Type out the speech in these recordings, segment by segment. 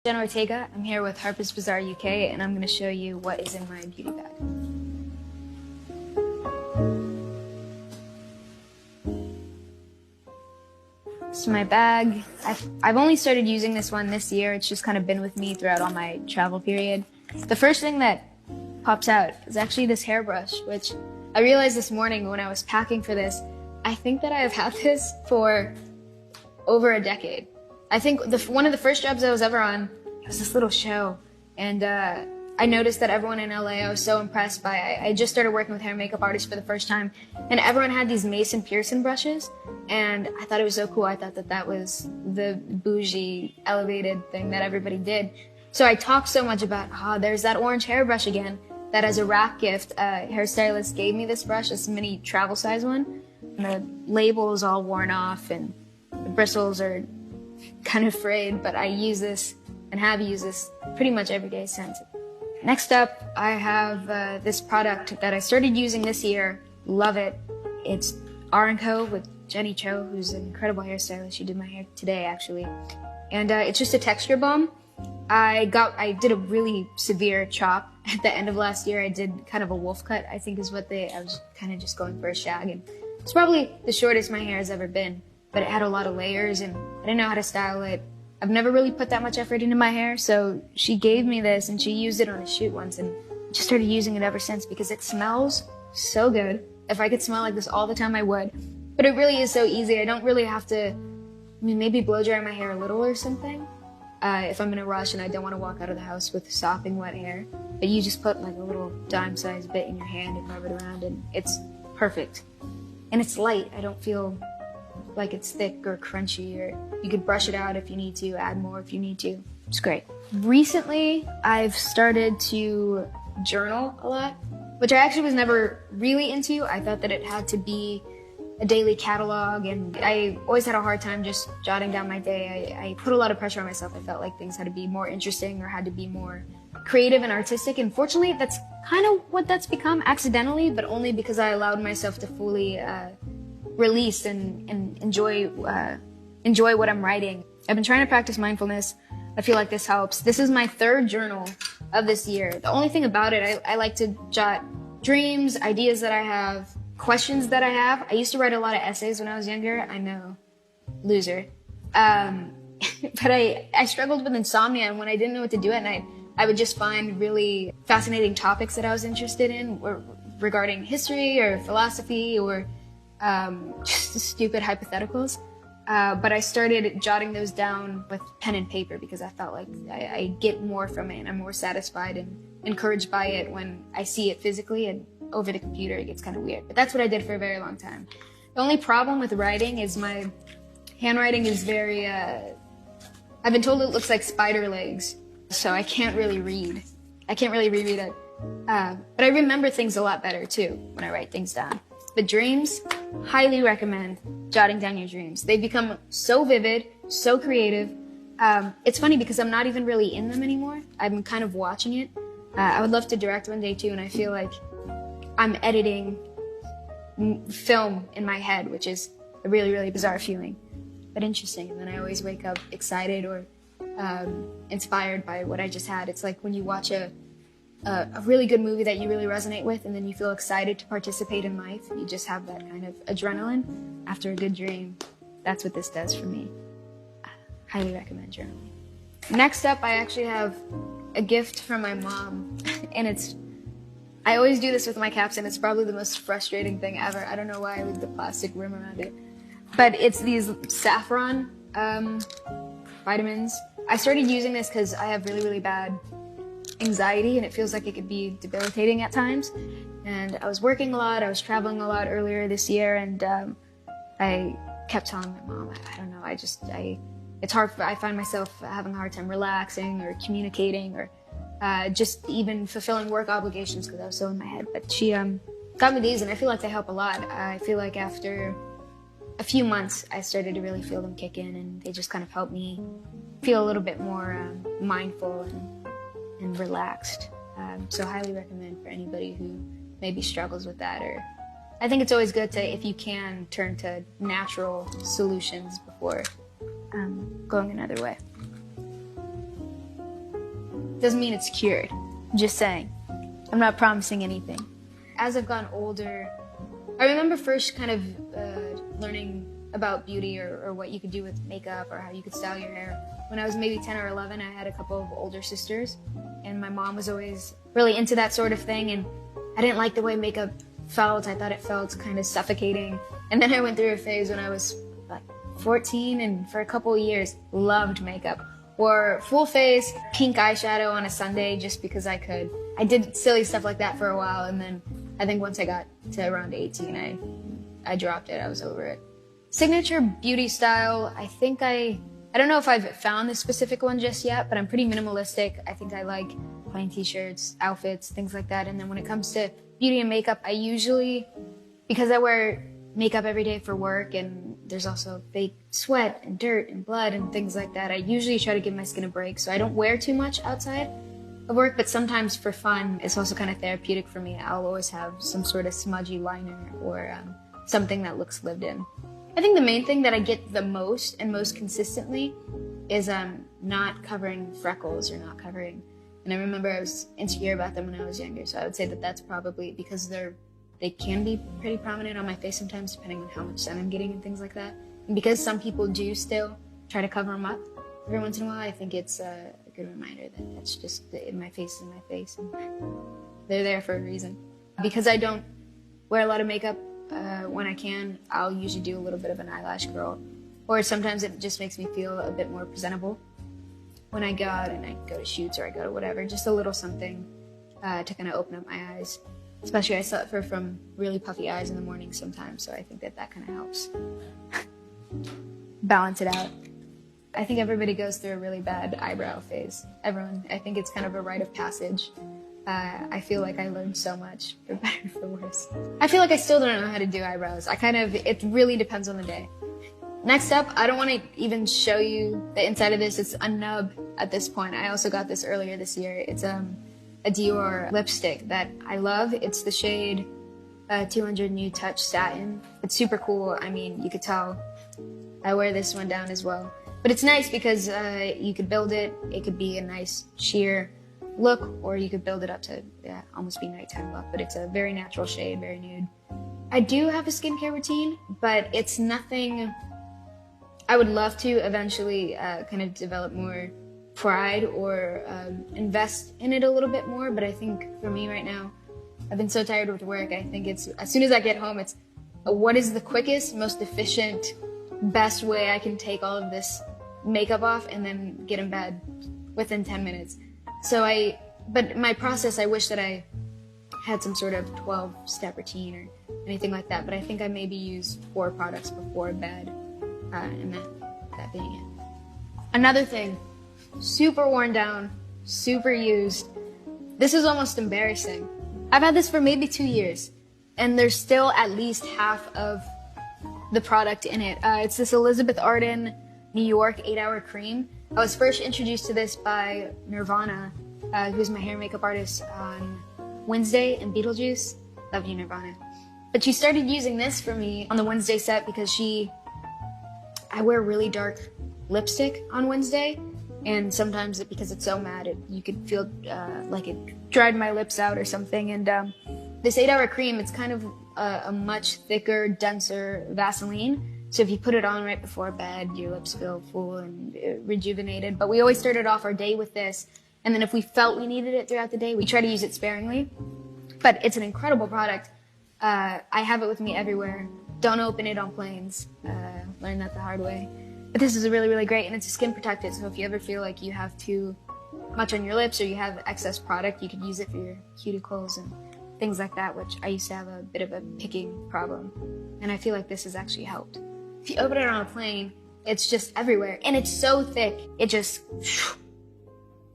Jenna Ortega. I'm here with Harper's Bazaar UK, and I'm going to show you what is in my beauty bag. So my bag, I've only started using this one this year. It's just kind of been with me throughout all my travel period. The first thing that pops out is actually this hairbrush, which I realized this morning when I was packing for this. I think that I have had this for over a decade. I think one of the first jobs I was ever on was this little show, and I noticed that everyone in LA I was so impressed by. I just started working with hair and makeup artists for the first time, and everyone had these Mason Pearson brushes, and I thought it was so cool. I thought that that was the bougie, elevated thing that everybody did. So I talked so much about, there's that orange hairbrush again, that as a wrap gift, a hairstylist gave me this brush, this mini travel size one. And the label is all worn off, and the bristles are kind of frayed, but I use this and have used this pretty much every day since. Next up, I have this product that I started using this year. Love it. It's R&Co with Jenny Cho, who's an incredible hairstylist. She did my hair today, actually. And it's just a texture balm. I did a really severe chop at the end of last year. I did kind of a wolf cut, I think is what I was kind of just going for a shag. And it's probably the shortest my hair has ever been, but it had a lot of layers and I didn't know how to style it. I've never really put that much effort into my hair, so she gave me this and she used it on a shoot once, and just started using it ever since because it smells so good. If I could smell like this all the time, I would. But it really is so easy. I don't really have to, maybe blow dry my hair a little or something if I'm in a rush and I don't want to walk out of the house with sopping wet hair. But you just put like a little dime-sized bit in your hand and rub it around, and it's perfect. And it's light. I don't feel like it's thick or crunchy, or you could brush it out if you need to, add more if you need to. It's great. Recently, I've started to journal a lot, which I actually was never really into. I thought that it had to be a daily catalog, and I always had a hard time just jotting down my day. I put a lot of pressure on myself. I felt like things had to be more interesting or had to be more creative and artistic, and fortunately, that's kind of what that's become accidentally, but only because I allowed myself to fully release and enjoy what I'm writing. I've been trying to practice mindfulness. I feel like this helps. This is my third journal of this year. The only thing about it, I like to jot dreams, ideas that I have, questions that I have. I used to write a lot of essays when I was younger. I know, loser. But I struggled with insomnia, and when I didn't know what to do at night, I would just find really fascinating topics that I was interested in, regarding history or philosophy or just stupid hypotheticals. But I started jotting those down with pen and paper because I felt like I get more from it and I'm more satisfied and encouraged by it when I see it physically, and over the computer it gets kind of weird. But that's what I did for a very long time. The only problem with writing is my handwriting is very, I've been told it looks like spider legs, so I can't really read. I can't really reread it. But I remember things a lot better too when I write things down. But dreams, highly recommend jotting down your dreams. They become so vivid, so creative. It's funny because I'm not even really in them anymore. I'm kind of watching it. I would love to direct one day too, and I feel like I'm editing film in my head, which is a really, really bizarre feeling, but interesting. And then I always wake up excited or inspired by what I just had. It's like when you watch a really good movie that you really resonate with, and then you feel excited to participate in life. You just have that kind of adrenaline after a good dream. That's what this does for me. Highly recommend journaling. Next up, I actually have a gift from my mom, and I always do this with my caps, and it's probably the most frustrating thing ever. I don't know why I leave the plastic rim around it, but it's these saffron vitamins. I started using this because I have really, really bad anxiety, and it feels like it could be debilitating at times. And I was working a lot, I was traveling a lot earlier this year, and I kept telling my mom, I don't know, it's hard, I find myself having a hard time relaxing or communicating or just even fulfilling work obligations because I was so in my head. But she got me these, and I feel like they help a lot. I feel like after a few months, I started to really feel them kick in, and they just kind of help me feel a little bit more mindful and relaxed. So highly recommend for anybody who maybe struggles with that. Or I think it's always good to, if you can, turn to natural solutions before going another way. doesn't mean it's cured. I'm just saying. I'm not promising anything. As I've gotten older, I remember first kind of learning about beauty or what you could do with makeup or how you could style your hair. When I was maybe 10 or 11, I had a couple of older sisters, and my mom was always really into that sort of thing, and I didn't like the way makeup felt. I thought it felt kind of suffocating. And then I went through a phase when I was like 14, and for a couple of years, loved makeup. Wore full face, pink eyeshadow on a Sunday just because I could. I did silly stuff like that for a while, and then I think once I got to around 18, I dropped it. I was over it. Signature beauty style, I don't know if I've found the specific one just yet, but I'm pretty minimalistic. I think I like plain t-shirts, outfits, things like that. And then when it comes to beauty and makeup, I usually, because I wear makeup every day for work and there's also fake sweat and dirt and blood and things like that, I usually try to give my skin a break. So I don't wear too much outside of work, but sometimes for fun, it's also kind of therapeutic for me. I'll always have some sort of smudgy liner or something that looks lived in. I think the main thing that I get the most and most consistently is not covering freckles or not covering. And I remember I was insecure about them when I was younger, so I would say that that's probably because they can be pretty prominent on my face sometimes, depending on how much sun I'm getting and things like that. And because some people do still try to cover them up every once in a while, I think it's a good reminder that that's just my face is in my face, and they're there for a reason. Because I don't wear a lot of makeup, when I can, I'll usually do a little bit of an eyelash curl, or sometimes it just makes me feel a bit more presentable when I go out and I go to shoots or I go to whatever, just a little something to kind of open up my eyes. Especially I suffer from really puffy eyes in the morning sometimes, so I think that kind of helps balance it out. I think everybody goes through a really bad eyebrow phase. Everyone. I think it's kind of a rite of passage. I feel like I learned so much, for better or for worse. I feel like I still don't know how to do eyebrows. It really depends on the day. Next up, I don't want to even show you the inside of this. It's a nub at this point. I also got this earlier this year. It's a Dior lipstick that I love. It's the shade 200 New Touch Satin. It's super cool. I mean, you could tell I wear this one down as well. But it's nice because you could build it. It could be a nice sheer look, or you could build it up to almost be nighttime look, but it's a very natural shade, very nude. I do have a skincare routine, but it's nothing. I would love to eventually kind of develop more pride or invest in it a little bit more, but I think for me right now, I've been so tired with work, I think it's, as soon as I get home, it's what is the quickest, most efficient, best way I can take all of this makeup off and then get in bed within 10 minutes. But my process, I wish that I had some sort of 12-step routine or anything like that, but I think I maybe use 4 products before bed, and that being it. Another thing, super worn down, super used. This is almost embarrassing. I've had this for maybe 2 years, and there's still at least half of the product in it. It's this Elizabeth Arden New York 8-Hour Cream. I was first introduced to this by Nirvana, who's my hair and makeup artist on Wednesday and Beetlejuice. Love you, Nirvana. But she started using this for me on the Wednesday set because I wear really dark lipstick on Wednesday, and sometimes because it's so matte, you could feel like it dried my lips out or something. And this 8-Hour Cream, it's kind of a much thicker, denser Vaseline. So if you put it on right before bed, your lips feel full and rejuvenated. But we always started off our day with this. And then if we felt we needed it throughout the day, we try to use it sparingly. But it's an incredible product. I have it with me everywhere. Don't open it on planes. Learned that the hard way. But this is really, really great. And it's a skin protectant. So if you ever feel like you have too much on your lips or you have excess product, you could use it for your cuticles and things like that, which I used to have a bit of a picking problem. And I feel like this has actually helped. If you open it on a plane, it's just everywhere. And it's so thick, it just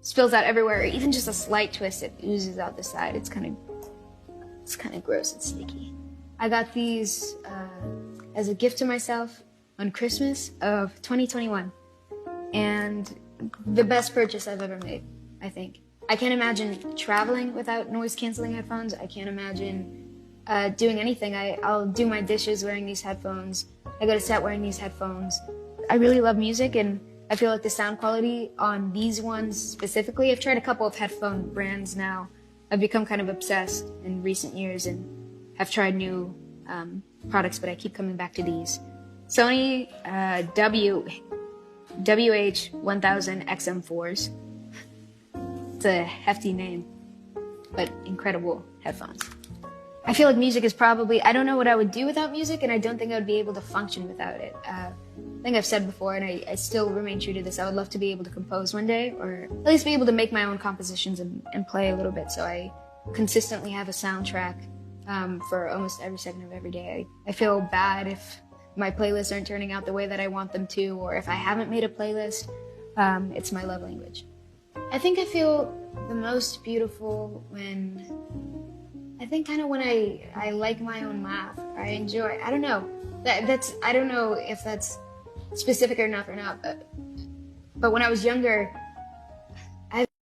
spills out everywhere. Or even just a slight twist, it oozes out the side. It's kind of gross and sticky. I got these as a gift to myself on Christmas of 2021. And the best purchase I've ever made, I think. I can't imagine traveling without noise-canceling headphones. I can't imagine doing anything. I'll do my dishes wearing these headphones. I go to set wearing these headphones. I really love music, and I feel like the sound quality on these ones specifically, I've tried a couple of headphone brands now. I've become kind of obsessed in recent years and have tried new products, but I keep coming back to these. Sony WH-1000 XM4s. It's a hefty name, but incredible headphones. I feel like music is probably, I don't know what I would do without music, and I don't think I would be able to function without it. I think I've said before, and I still remain true to this, I would love to be able to compose one day, or at least be able to make my own compositions and play a little bit, so I consistently have a soundtrack for almost every second of every day. I feel bad if my playlists aren't turning out the way that I want them to, or if I haven't made a playlist. It's my love language. I think I feel the most beautiful when I like my own laugh. I enjoy, I don't know. I don't know if that's specific enough or not, but when I was younger,